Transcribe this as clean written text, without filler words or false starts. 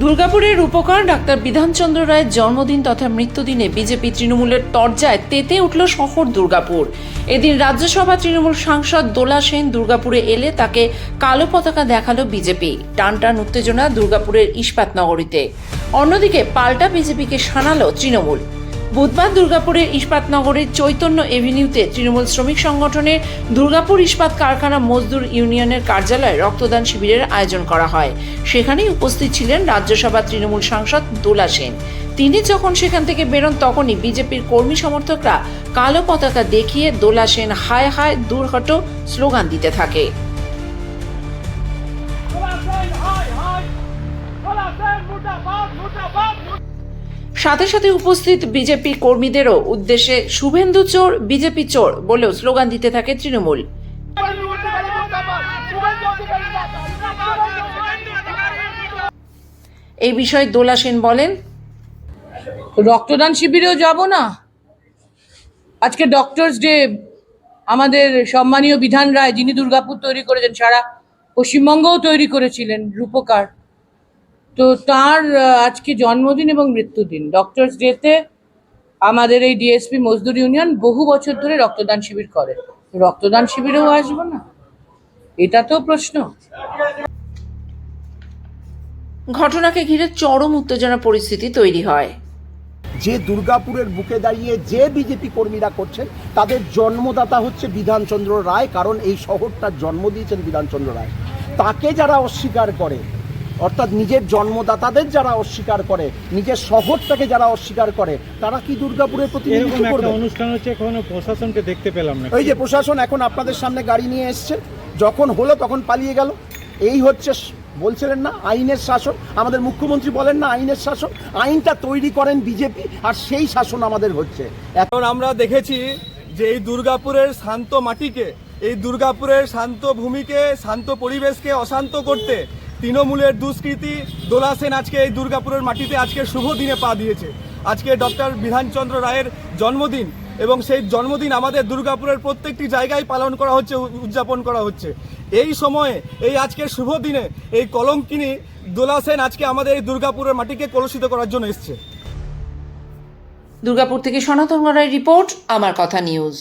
দুর্গাপুরের রূপকার ডাক্তার বিধানচন্দ্র রায়ের জন্মদিন তথা মৃত্যুদিনে বিজেপি তৃণমূলের তরজায় তেতে উঠল শহর দুর্গাপুর। এদিন রাজ্যসভা তৃণমূল সাংসদ দোলা সেন দুর্গাপুরে এলে তাকে কালো পতাকা দেখালো বিজেপি। টান টান উত্তেজনা দুর্গাপুরের ইস্পাত নগরীতে। অন্যদিকে পাল্টা বিজেপিকে শানালো তৃণমূল। বুধবার দুর্গাপুরের ইস্পাতনগরের চৈতন্য এভিনিউতে তৃণমূল শ্রমিক সংগঠনের দুর্গাপুর ইস্পাত কারখানা মজদুর ইউনিয়নের কার্যালয়ে রক্তদান শিবিরের আয়োজন করা হয়। সেখানেই উপস্থিত ছিলেন রাজ্যসভা তৃণমূল সাংসদ দোলা সেন। তিনি যখন সেখান থেকে বেরোন তখনই বিজেপির কর্মী সমর্থকরা কালো পতাকা দেখিয়ে দোলা সেন হায় হায় দূর হটো স্লোগান দিতে থাকে। সাথে সাথে উপস্থিত বিজেপি কর্মীদেরও উদ্দেশ্যে শুভেন্দু চোর বিজেপি চোর বলেও স্লোগান দিতে থাকে তৃণমূল। এই বিষয়ে দোলা সেন বলেন, রক্তদান শিবিরেও যাব না। আজকে ডক্টরস ডে, আমাদের সম্মানীয় বিধান রায় যিনি দুর্গাপুর তৈরি করেছেন, সারা পশ্চিমবঙ্গও তৈরি করেছিলেন, রূপকার, তো তার আজকে জন্মদিন এবং মৃত্যুদিন। ডক্টরস ডেতে আমাদের এই ডিএসপি মজদুর ইউনিয়ন বহু বছর ধরে রক্তদান শিবির করে। রক্তদান শিবিরেও আসবো না, এটা তো প্রশ্ন। ঘটনাকে ঘিরে চরম উত্তেজনা পরিস্থিতি তৈরি হয়। যে দুর্গাপুরের বুকে দাঁড়িয়ে যে বিজেপি কর্মীরা করছেন তাদের জন্মদাতা হচ্ছে বিধানচন্দ্র রায়, কারণ এই শহরটার জন্ম দিয়েছেন বিধানচন্দ্র রায়। তাকে যারা অস্বীকার করে, অর্থাৎ নিজের জন্মদাতাদের যারা অস্বীকার করে, নিজের শহরটাকে যারা অস্বীকার করে, তারা কি দুর্গাপুরের প্রতিনিধিত্ব করবে? অনুষ্ঠান হচ্ছে, এখনো প্রশাসনকে দেখতে পেলাম না। ওই যে প্রশাসন এখন আপনাদের সামনে গাড়ি নিয়ে এসছে, যখন হলো তখন পালিয়ে গেল। এই হচ্ছে, বলছিলেন না আইনের শাসন, আমাদের মুখ্যমন্ত্রী বলেন না আইনের শাসন, আইনটা তৈরি করেন বিজেপি আর সেই শাসন আমাদের হচ্ছে। এখন আমরা দেখেছি যে এই দুর্গাপুরের শান্ত মাটিকে, এই দুর্গাপুরের শান্ত ভূমিকে, শান্ত পরিবেশকে অশান্ত করতে তৃণমূলের দুষ্কৃতী দোলা সেন আজকে এই দুর্গাপুরের মাটিতে আজকে শুভ দিনে পা দিয়েছে। আজকে ডক্টর বিধানচন্দ্র রায়ের জন্মদিন, এবং সেই জন্মদিন আমাদের দুর্গাপুরের প্রত্যেকটি জায়গায় পালন করা হচ্ছে, উদযাপন করা হচ্ছে। এই সময়ে, এই আজকের শুভ দিনে এই কলঙ্কিনী দোলা সেন আজকে আমাদের এই দুর্গাপুরের মাটিকে কলুষিত করার জন্য এসছে। দুর্গাপুর থেকে সনাতন গড়াইয়ের রিপোর্ট, আমার কথা নিউজ।